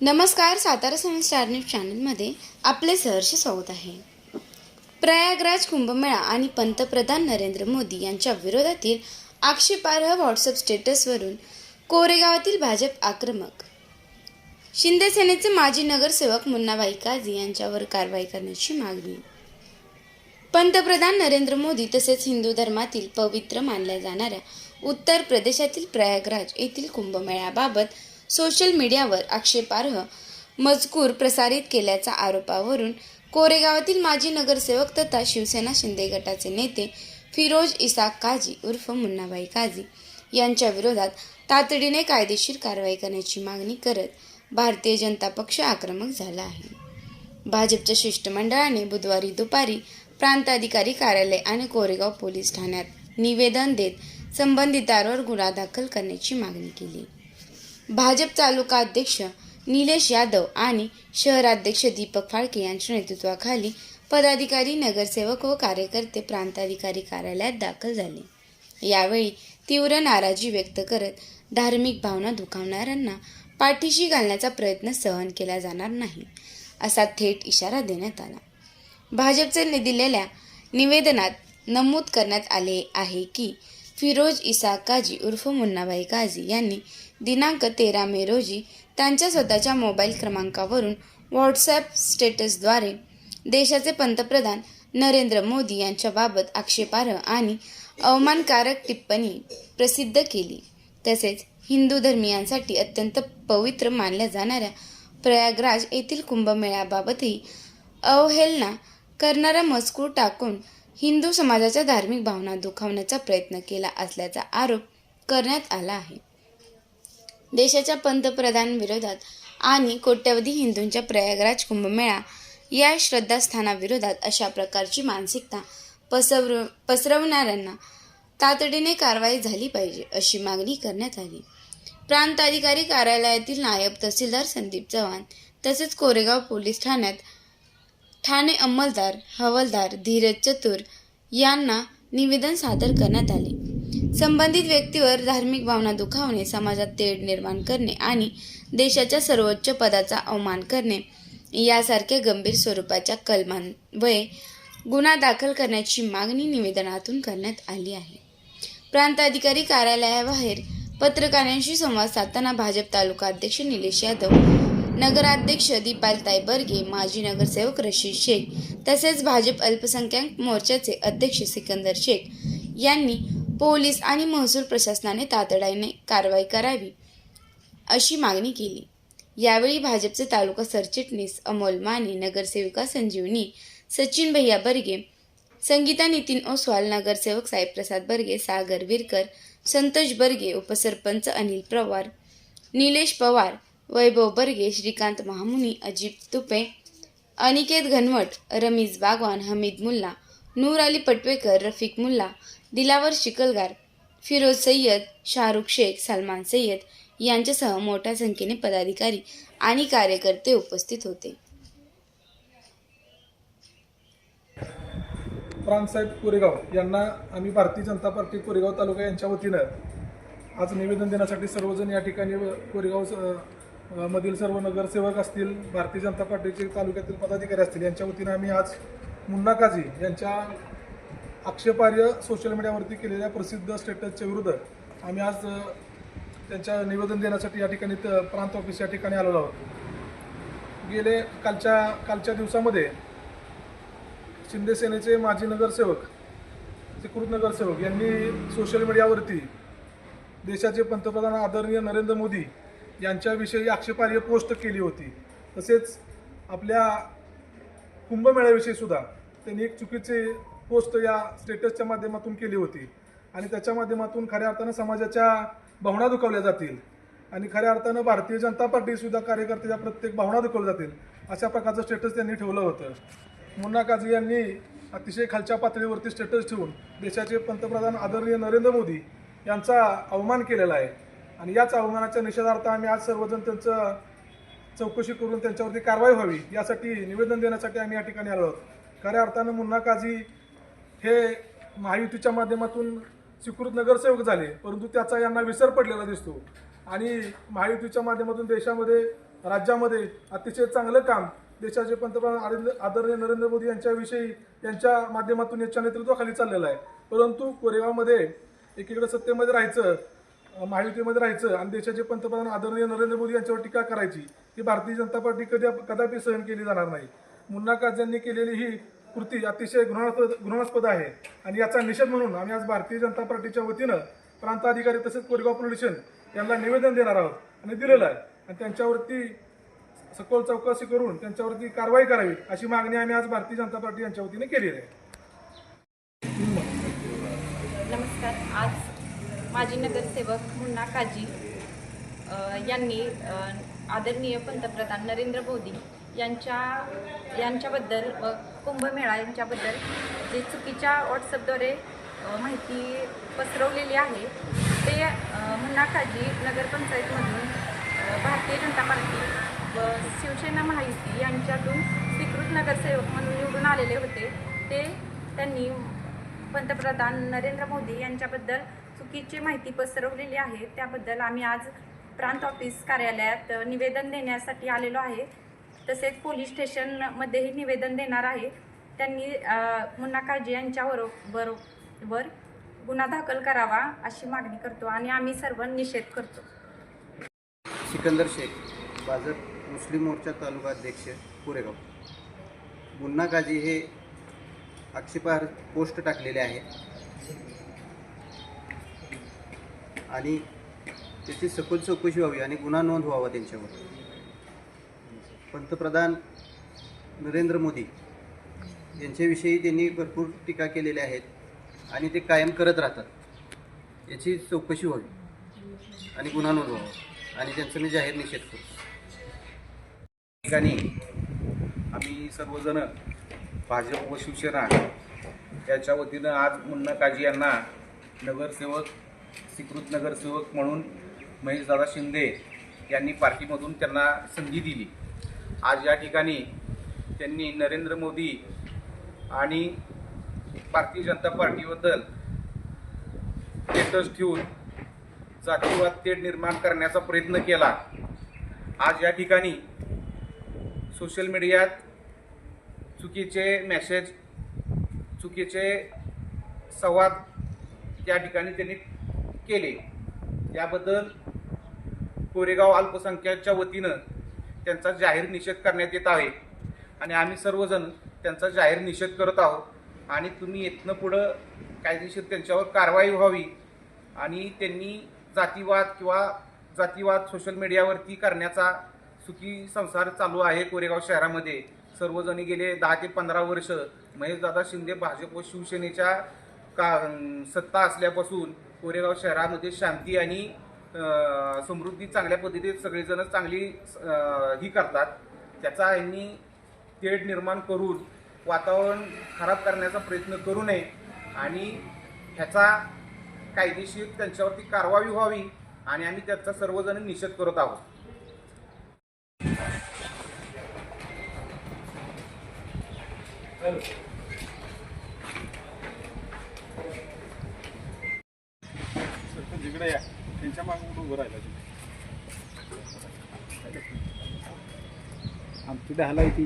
नमस्कार, सातारा सेवन star news चॅनलमध्ये आपले सहर्ष स्वागत आहे. प्रयागराज कुंभमेळा आणि पंतप्रधान नरेंद्र मोदी यांच्या विरोधातील आक्षेपार्ह व्हॉट्सअप स्टेटसवरून कोरेगावातील भाजप आक्रमक. शिंदे सेनेचे माजी नगरसेवक मुन्नाभाई काझी यांच्यावर कारवाई करण्याची मागणी. पंतप्रधान नरेंद्र मोदी तसेच हिंदू धर्मातील पवित्र मानल्या जाणाऱ्या उत्तर प्रदेशातील प्रयागराज येथील कुंभमेळ्याबाबत सोशल मीडियावर आक्षेपार्ह मजकूर प्रसारित केल्याच्या आरोपावरून कोरेगावातील माजी नगरसेवक तथा शिवसेना शिंदे गटाचे नेते फिरोज इसाक काझी उर्फ मुन्नाभाई काझी यांच्या विरोधात तातडीने कायदेशीर कारवाई करण्याची मागणी करत भारतीय जनता पक्ष आक्रमक झाला आहे. भाजपच्या शिष्टमंडळाने बुधवारी दुपारी प्रांताधिकारी कार्यालय आणि कोरेगाव पोलीस ठाण्यात निवेदन देत संबंधितांवर गुन्हा दाखल करण्याची मागणी केली. भाजप तालुका अध्यक्ष निलेश यादव आणि शहराध्यक्ष दीपक फाळके यांच्या नेतृत्वाखाली पदाधिकारी, नगरसेवक व कार्यकर्ते प्रांताधिकारी कार्यालयात दाखल झाले. यावेळी तीव्र नाराजी व्यक्त करत धार्मिक भावना दुखावणाऱ्यांना पाठीशी घालण्याचा प्रयत्न सहन केला जाणार नाही, असा थेट इशारा देण्यात आला. भाजपचे दिलेल्या निवेदनात नमूद करण्यात आले आहे की फिरोज इसाक काझी उर्फ मुन्नाभाई काझी यांनी दिनांक 13 मे रोजी त्यांच्या स्वतःच्या मोबाईल क्रमांकावरून व्हॉट्सॲप स्टेटसद्वारे देशाचे पंतप्रधान नरेंद्र मोदी यांच्याबाबत आक्षेपार्ह आणि अवमानकारक टिप्पणी प्रसिद्ध केली. तसेच हिंदू धर्मीयांसाठी अत्यंत पवित्र मानल्या जाणाऱ्या प्रयागराज येथील कुंभमेळ्याबाबतही अवहेलना करणारा मजकूर टाकून हिंदू समाजाच्या धार्मिक भावना दुखावण्याचा प्रयत्न केला असल्याचा आरोप करण्यात आला आहे. देशाच्या पंतप्रधानांविरोधात आणि कोट्यवधी हिंदूंच्या प्रयागराज कुंभमेळा या श्रद्धास्थानाविरोधात अशा प्रकारची मानसिकता पसरवणाऱ्यांना तातडीने कारवाई झाली पाहिजे, अशी मागणी करण्यात आली. प्रांताधिकारी कार्यालयातील नायब तहसीलदार संदीप चव्हाण तसेच कोरेगाव पोलीस ठाण्यात ठाणे अंमलदार हवालदार धीरज चतुर यांना निवेदन सादर करण्यात आले. संबंधित व्यक्तीवर धार्मिक भावना दुखावणे, समाजात तेढ निर्माण करणे आणि देशाच्या सर्वोच्च पदाचा अवमान करणे यासारख्या गंभीर स्वरूपाच्या कलमांन्वये गुन्हा दाखल करण्याची मागणी निवेदनातून करण्यात आली आहे. प्रांताधिकारी कार्यालयाबाहेर पत्रकारांशी संवाद साधताना भाजप तालुका अध्यक्ष निलेश यादव, नगराध्यक्ष दीपालताई बर्गे, माजी नगरसेवक रशीद शेख तसेच भाजप अल्पसंख्याक मोर्चाचे अध्यक्ष सिकंदर शेख यांनी पोलीस आणि महसूल प्रशासनाने तातडीने कारवाई करावी, अशी मागणी केली. यावेळी भाजपचे तालुका सरचिटणीस अमोल माने, नगरसेविका संजीवनी, सचिन भैया बर्गे, संगीता नितीन ओसवाल, नगरसेवक साईप्रसाद बर्गे, सागर विरकर, संतोष बर्गे, उपसरपंच अनिल पवार, निलेश पवार, वैभव बर्गे, श्रीकांत महामुनी, अजित तुपे, अनिकेत घनवट, रमीज बागवान, हमीद मुल्ला, नूर अली पटवेकर, रफिक मुल्ला, दिलावर शिकलगार, फिरोज सय्यद, शाहरुख शेख, सलमान सय्यद यांच्यासह मोठ्या संख्येने पदाधिकारी आणि कार्यकर्ते उपस्थित होते. प्रांतसाहेब कोरेगाव यांना आम्ही भारतीय जनता पार्टी कोरेगाव तालुका यांच्या वतीनं आज निवेदन देण्यासाठी सर्वजण या ठिकाणी कोरेगाव मधील सर्व नगरसेवक असतील, भारतीय जनता पार्टीचे तालुक्यातील पदाधिकारी असतील यांच्या वतीनं आम्ही आज मुन्ना काझी यांच्या आक्षेपार्ह सोशल मीडियावरती केलेल्या प्रसिद्ध स्टेटसच्या विरुद्ध आम्ही आज त्यांच्या निवेदन देण्यासाठी या ठिकाणी प्रांत ऑफिस या ठिकाणी आलेलो आहोत. गेले कालच्या दिवसामध्ये शिंदे सेनेचे माजी नगरसेवक, स्वीकृत नगरसेवक यांनी सोशल मीडियावरती देशाचे पंतप्रधान आदरणीय नरेंद्र मोदी यांच्याविषयी आक्षेपार्ह पोस्ट केली होती. तसेच आपल्या कुंभमेळ्याविषयी सुद्धा त्यांनी एक चुकीची पोस्ट या स्टेटसच्या माध्यमातून केली होती आणि त्याच्या माध्यमातून खऱ्या अर्थानं समाजाच्या भावना दुखावल्या जातील आणि खऱ्या अर्थानं भारतीय जनता पार्टीसुद्धा कार्यकर्त्याच्या प्रत्येक भावना दुखावल्या जातील अशा प्रकारचं स्टेटस त्यांनी ठेवलं होतं. मुन्ना काझी यांनी अतिशय खालच्या पातळीवरती स्टेटस ठेवून देशाचे पंतप्रधान आदरणीय नरेंद्र मोदी यांचा अवमान केलेला आहे आणि याच अवमानाच्या निषेधार्थ आम्ही आज सर्वजण त्यांचं चौकशी करून त्यांच्यावरती कारवाई व्हावी यासाठी निवेदन देण्यासाठी आम्ही या ठिकाणी आलो आहोत. खऱ्या अर्थानं मुन्ना काझी हे महायुतीच्या माध्यमातून स्वीकृत नगरसेवक झाले, परंतु त्याचा यांना विसर पडलेला दिसतो आणि महायुतीच्या माध्यमातून देशामध्ये राज्यामध्ये अतिशय चांगलं काम देशाचे पंतप्रधान आदरणीय नरेंद्र मोदी यांच्याविषयी यांच्या माध्यमातून याच्या नेतृत्वाखाली चाललेलं आहे. परंतु कोरेगावमध्ये एकीकडे सत्तेमध्ये राहायचं, महायुतीमध्ये राहायचं आणि देशाचे पंतप्रधान आदरणीय नरेंद्र मोदी यांच्यावर टीका करायची ही भारतीय जनता पार्टी कदापि सहन केली जाणार नाही. मुन्ना काझ्यांनी केलेली ही कृती अतिशय घृणास्पद आहे आणि याचा निषेध म्हणून आम्ही आज भारतीय जनता पार्टीच्या वतीनं प्रांत अधिकारी तसेच कोरेगाव पोलीस स्टेशन यांना निवेदन देणार आहोत आणि दिलेलं आहे आणि त्यांच्यावरती सखोल चौकशी करून त्यांच्यावरती कारवाई करावी अशी मागणी आम्ही आज भारतीय जनता पार्टी यांच्या वतीने केलेली आहे. नमस्कार. आज माजी नगरसेवक मुन्ना काझी यांनी आदरणीय पंतप्रधान नरेंद्र मोदी यांच्याबद्दल व कुंभमेळा यांच्याबद्दल जे चुकीच्या व्हॉट्सअपद्वारे माहिती पसरवलेली आहे ते मुन्ना काझी नगरपंचायतमधून भारतीय जनता पार्टी व शिवसेना महायुती यांच्यातून स्वीकृत नगरसेवक म्हणून निवडून आलेले होते. त्यांनी पंतप्रधान नरेंद्र मोदी यांच्याबद्दल चुकीची माहिती पसरवलेली आहे. त्याबद्दल आम्ही आज प्रांत ऑफिस कार्यालयात निवेदन देण्यासाठी आलेलो आहे. तसेच पोलीस स्टेशनमध्येही निवेदन देणार आहे. त्यांनी मुन्ना काझी यांच्याबरोबर गुन्हा दाखल करावा अशी मागणी करतो आणि आम्ही सर्व निषेध करतो. सिकंदर शेख, भाजप मुस्लिम मोर्चा तालुका अध्यक्ष, कोरेगाव. मुन्ना काझी हे आक्षेपार्ह पोस्ट टाकलेले आहे आणि त्याची सखोल चौकशी व्हावी आणि गुन्हा नोंद व्हावा त्यांच्यावर. पंतप्रधान नरेंद्र मोदी यांच्याविषयी त्यांनी भरपूर टीका केलेल्या आहेत आणि ते कायम करत राहतात. याची चौकशी व्हावी आणि गुन्हा नोंद व्हावा आणि त्यांचा मी जाहीर निषेध करतो. ठिकाणी आम्ही सर्वजण भाजप व शिवसेना याच्या वतीनं आज मुन्ना काझी यांना नगरसेवक, स्वीकृत नगरसेवक म्हणून महेशदादा शिंदे यांनी पार्टीमधून त्यांना संधी दिली. आज या ठिकाणी त्यांनी नरेंद्र मोदी आणि भारतीय जनता पार्टीबद्दल स्टेटस ठेवून जातीवाद तेढ निर्माण करण्याचा प्रयत्न केला. आज या ठिकाणी सोशल मीडियात चुकीचे मेसेज, चुकीचे संवाद त्या ठिकाणी त्यांनी केले. त्याबद्दल कोरेगाव अल्पसंख्याकच्या वतीनं त्यांचा जाहीर निषेध करण्यात येत आहे आणि आम्ही सर्वजण त्यांचा जाहीर निषेध करत आहोत आणि तुम्ही इथनं पुढं कायदेशीर त्यांच्यावर कारवाई व्हावी आणि त्यांनी जातीवाद सोशल मीडियावरती करण्याचा सुखी संसार चालू आहे. कोरेगाव शहरामध्ये सर्वजणी गेले 10 ते 15 वर्ष महेशदादा शिंदे भाजप व शिवसेनेच्या सत्ता असल्यापासून कोरेगाव शहरामध्ये शांती आणि समृद्धी चांगल्या पद्धतीत सगळेजण चांगली ही करतात. त्याचा यांनी तेढ निर्माण करून वातावरण खराब करण्याचा प्रयत्न करू नये आणि ह्याचा कायदेशीर त्यांच्यावरती कारवाई व्हावी आणि आम्ही त्याचा सर्वजण निषेध करत आहोत. जिकडे या त्यांच्या मागे उभं राहिला आमची 10ला येते.